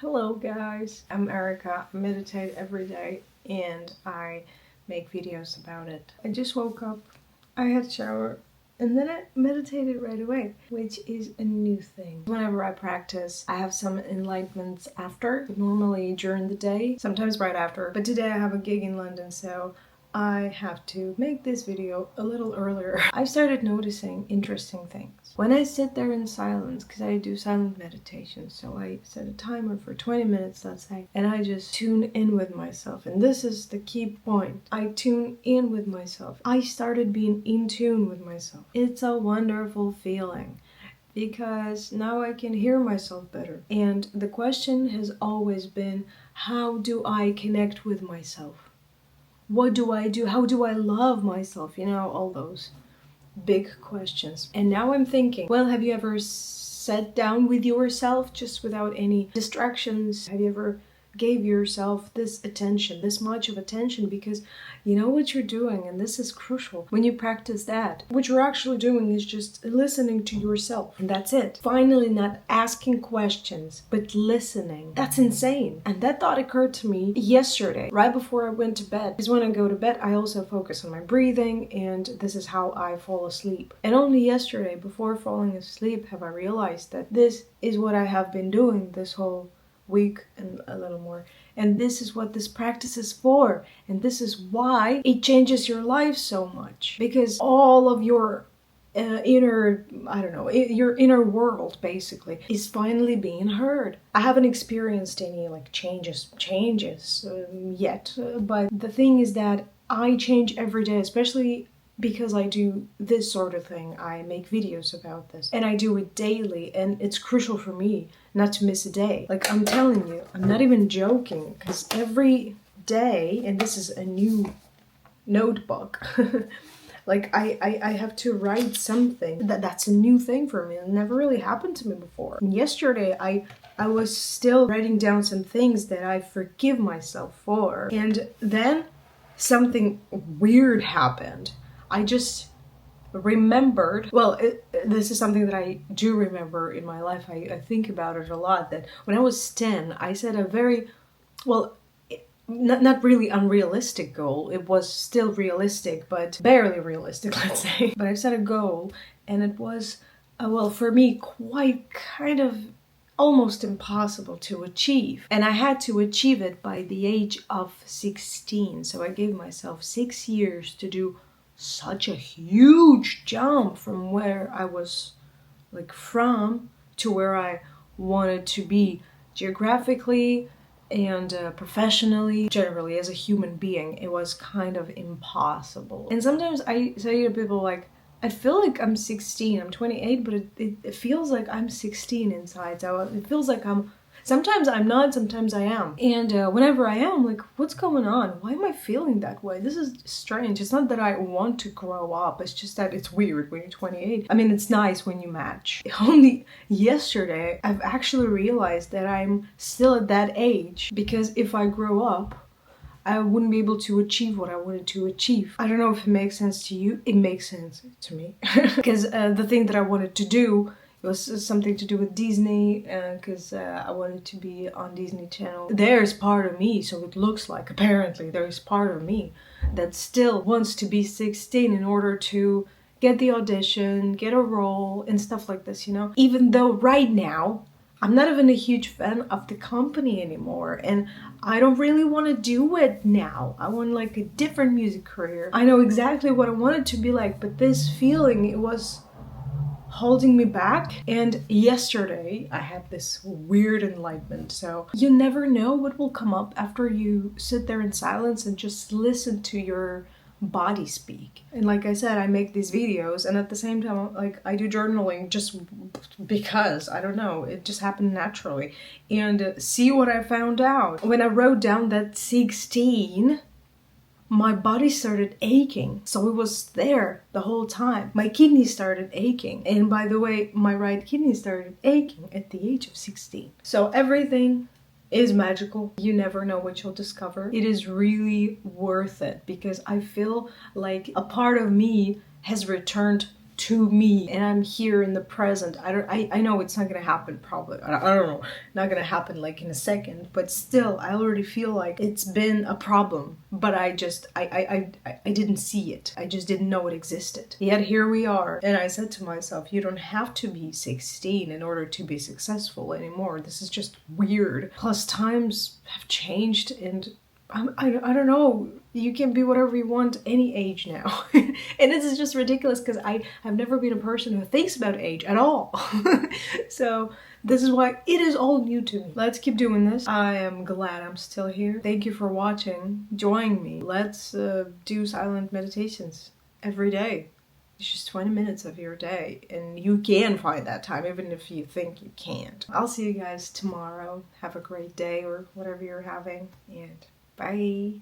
Hello guys, I'm Erica. I meditate every day and I make videos about it. I just woke up, I had a shower, and then I meditated right away, which is a new thing. Whenever I practice, I have some enlightenments after, normally during the day, sometimes right after. But today I have a gig in London, so I have to make this video a little earlier. I started noticing interesting things. When I sit there in silence, because I do silent meditation, so I set a timer for 20 minutes, let's say, and I just tune in with myself. And this is the key point. I tune in with myself. I started being in tune with myself. It's a wonderful feeling, because now I can hear myself better. And the question has always been, how do I connect with myself? What do I do? How do I love myself? You know, all those big questions. And now I'm thinking, well, have you ever sat down with yourself just without any distractions? Have you ever gave yourself this attention, this much of attention? Because you know what you're doing, and this is crucial. When you practice that, what you're actually doing is just listening to yourself, and that's it. Finally, not asking questions, but listening. That's insane. And that thought occurred to me yesterday, right before I went to bed. Because when I go to bed, I also focus on my breathing, and this is how I fall asleep. And only yesterday, before falling asleep, have I realized that this is what I have been doing this whole week and a little more, and this is what this practice is for, and this is why it changes your life so much, because all of your inner, I don't know, your inner world basically is finally being heard. I haven't experienced any like changes yet, but the thing is that I change every day, especially because I do this sort of thing. I make videos about this and I do it daily, and it's crucial for me not to miss a day. Like, I'm telling you, I'm not even joking, because every day, and this is a new notebook, like I have to write something. That's a new thing for me. It never really happened to me before. And yesterday I was still writing down some things that I forgive myself for, and then something weird happened. I just remembered, well, this is something that I do remember in my life. I think about it a lot, that when I was 10, I set a very, well, not really unrealistic goal. It was still realistic, but barely realistic, let's say. But I set a goal, and it was, well, for me, quite kind of almost impossible to achieve. And I had to achieve it by the age of 16. So I gave myself 6 years to do such a huge jump from where I was from to where I wanted to be geographically and professionally, generally as a human being. It was kind of impossible. And sometimes I say to people, like, I feel like I'm 16, I'm 28, but it feels like I'm 16 inside. So it feels like sometimes I'm not, sometimes I am. And whenever I am, like, what's going on? Why am I feeling that way? This is strange. It's not that I want to grow up. It's just that it's weird when you're 28. I mean, it's nice when you match. Only yesterday, I've actually realized that I'm still at that age, because if I grow up, I wouldn't be able to achieve what I wanted to achieve. I don't know if it makes sense to you. It makes sense to me. Because the thing that I wanted to do, it was something to do with Disney, because I wanted to be on Disney Channel. There's part of me, so it looks like, apparently, there's part of me that still wants to be 16 in order to get the audition, get a role, and stuff like this, you know? Even though right now, I'm not even a huge fan of the company anymore, and I don't really want to do it now. I want like a different music career. I know exactly what I want it to be like, but this feeling, it was holding me back. And yesterday I had this weird enlightenment. So you never know what will come up after you sit there in silence and just listen to your body speak. And like I said, I make these videos, and at the same time, like, I do journaling just because, I don't know, it just happened naturally. And see what I found out. When I wrote down that 16, my body started aching. So it was there the whole time. My kidneys started aching. And by the way, my right kidney started aching at the age of 16. So everything is magical. You never know what you'll discover. It is really worth it, because I feel like a part of me has returned to me, and I'm here in the present. I know it's not gonna happen probably. I don't know. Not gonna happen like in a second, but still, I already feel like it's been a problem. But I didn't see it. I just didn't know it existed. Yet here we are. And I said to myself, you don't have to be 16 in order to be successful anymore. This is just weird. Plus times have changed, and I don't know. You can be whatever you want any age now. And this is just ridiculous because I've never been a person who thinks about age at all. So this is why it is all new to me. Let's keep doing this. I am glad I'm still here. Thank you for watching. Join me. Let's do silent meditations every day. It's just 20 minutes of your day, and you can find that time even if you think you can't. I'll see you guys tomorrow. Have a great day or whatever you're having, and bye.